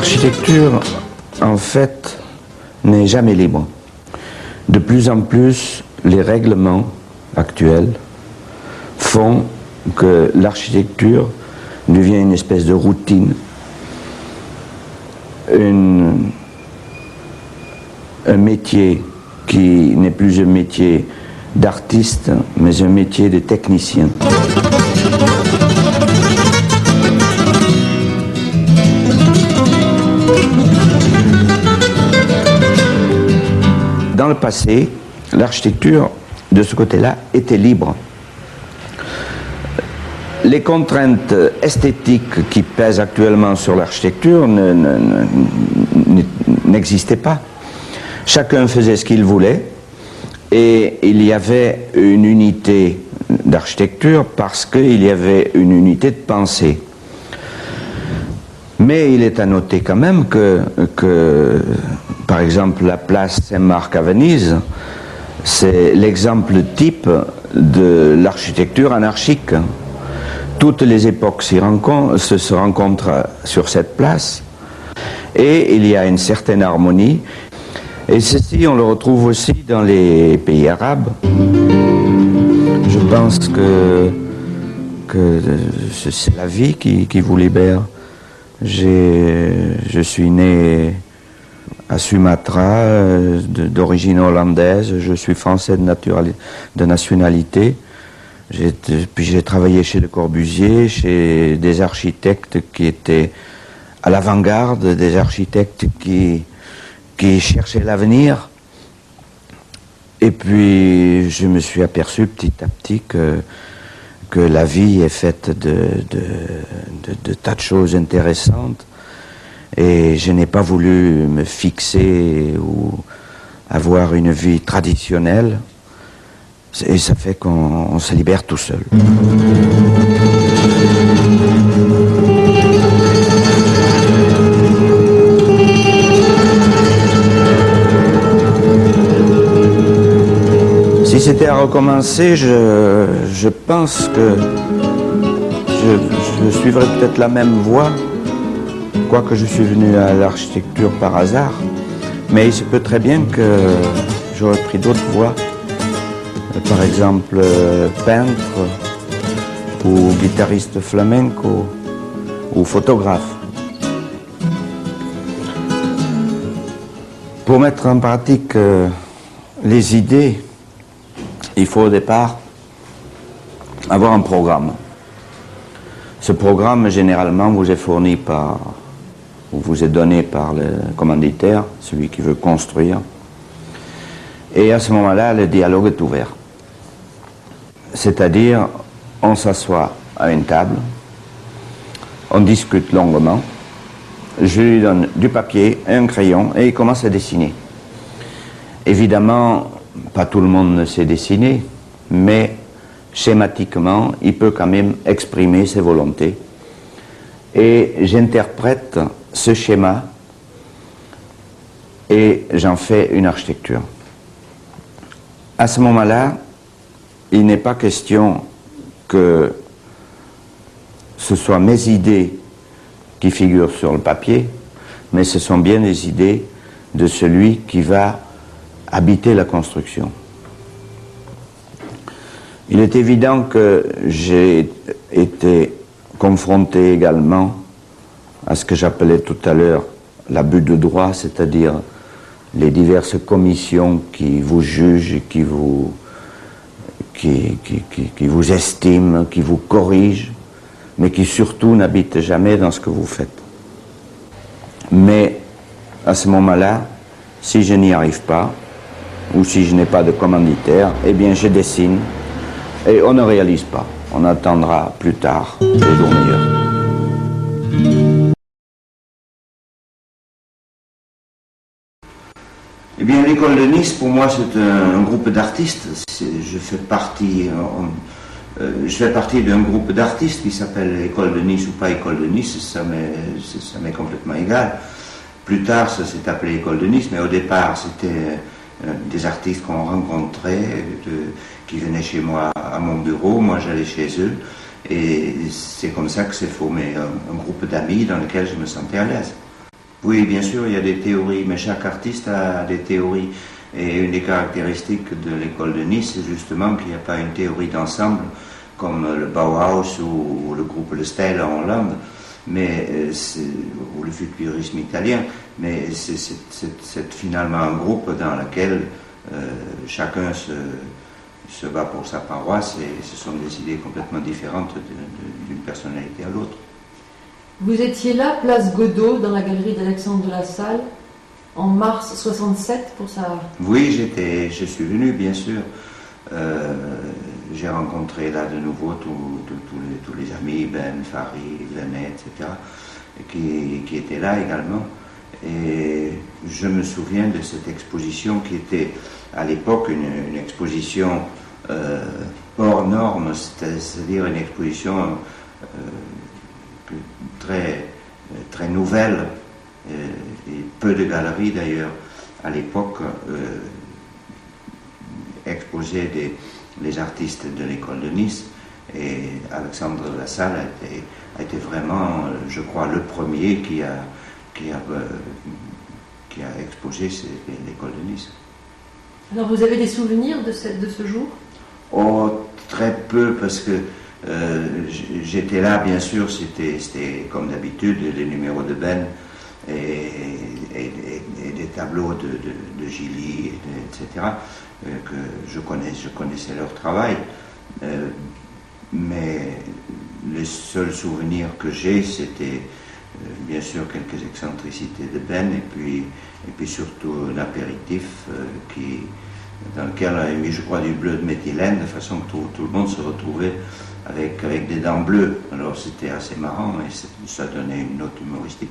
L'architecture, en fait, n'est jamais libre. De plus en plus, les règlements actuels font que l'architecture devient une espèce de routine, un métier qui n'est plus un métier d'artiste, mais un métier de technicien. Dans le passé, l'architecture, de ce côté-là, était libre. Les contraintes esthétiques qui pèsent actuellement sur l'architecture n'existaient pas. Chacun faisait ce qu'il voulait et il y avait une unité d'architecture parce qu'il y avait une unité de pensée. Mais il est à noter quand même que par exemple, la place Saint-Marc à Venise, c'est l'exemple type de l'architecture anarchique. Toutes les époques se rencontrent sur cette place et il y a une certaine harmonie. Et ceci, on le retrouve aussi dans les pays arabes. Je pense que c'est la vie qui vous libère. Je suis né à Sumatra, d'origine hollandaise, je suis français de nationalité. Puis j'ai travaillé chez Le Corbusier, chez des architectes qui étaient à l'avant-garde, des architectes qui cherchaient l'avenir. Et puis je me suis aperçu petit à petit que la vie est faite de tas de choses intéressantes. Et je n'ai pas voulu me fixer ou avoir une vie traditionnelle. Et ça fait qu'on se libère tout seul. Si c'était à recommencer, je pense que je suivrais peut-être la même voie. Quoique je suis venu à l'architecture par hasard, mais il se peut très bien que j'aurais pris d'autres voies, par exemple peintre ou guitariste flamenco ou photographe. Pour mettre en pratique les idées, il faut au départ avoir un programme. Ce programme, généralement, vous est fourni vous est donné par le commanditaire, celui qui veut construire. Et à ce moment-là, le dialogue est ouvert. C'est-à-dire, on s'assoit à une table, on discute longuement, je lui donne du papier et un crayon et il commence à dessiner. Évidemment, pas tout le monde ne sait dessiner, mais schématiquement, il peut quand même exprimer ses volontés. Et j'interprète ce schéma et j'en fais une architecture. À ce moment-là, il n'est pas question que ce soit mes idées qui figurent sur le papier, mais ce sont bien les idées de celui qui va habiter la construction. Il est évident que j'ai été confronté également à ce que j'appelais tout à l'heure l'abus de droit, c'est-à-dire les diverses commissions qui vous jugent, qui vous estiment, qui vous corrigent, mais qui surtout n'habitent jamais dans ce que vous faites. Mais à ce moment-là, si je n'y arrive pas, ou si je n'ai pas de commanditaire, eh bien je dessine et on ne réalise pas. On attendra plus tard les jours meilleurs. Eh bien, l'école de Nice, pour moi, c'est un groupe d'artistes. Je fais partie d'un groupe d'artistes qui s'appelle École de Nice ou pas École de Nice. Ça m'est complètement égal. Plus tard, ça s'est appelé École de Nice, mais au départ, c'était des artistes qu'on rencontrait, qui venaient chez moi à mon bureau. Moi, j'allais chez eux. Et c'est comme ça que s'est formé un groupe d'amis dans lequel je me sentais à l'aise. Oui, bien sûr, il y a des théories, mais chaque artiste a des théories. Et une des caractéristiques de l'école de Nice, c'est justement qu'il n'y a pas une théorie d'ensemble comme le Bauhaus ou le groupe Le Style en Hollande, ou le futurisme italien, mais c'est finalement un groupe dans lequel chacun se bat pour sa paroisse et ce sont des idées complètement différentes d'une personnalité à l'autre. Vous étiez là, place Godot, dans la galerie d'Alexandre de la Salle, en mars 67 pour sa... Oui, je suis venu, bien sûr. J'ai rencontré là de nouveau tous les amis, Ben, Farid, René, etc., qui étaient là également. Et je me souviens de cette exposition qui était à l'époque une exposition hors norme, c'est-à-dire une exposition très nouvelle, et peu de galeries d'ailleurs à l'époque exposaient les artistes de l'école de Nice, et Alexandre de la Salle a été vraiment, je crois, le premier qui a exposé l'école de Nice. Alors vous avez des souvenirs de ce jour? Oh, très peu, parce que j'étais là, bien sûr, c'était comme d'habitude les numéros de Ben et des tableaux de Gilly, etc., que je connaissais leur travail, mais les seuls souvenirs que j'ai, c'était bien sûr quelques excentricités de Ben et puis surtout un apéritif dans lequel on avait mis, je crois, du bleu de méthylène, de façon que tout le monde se retrouvait avec des dents bleues. Alors c'était assez marrant et ça donnait une note humoristique.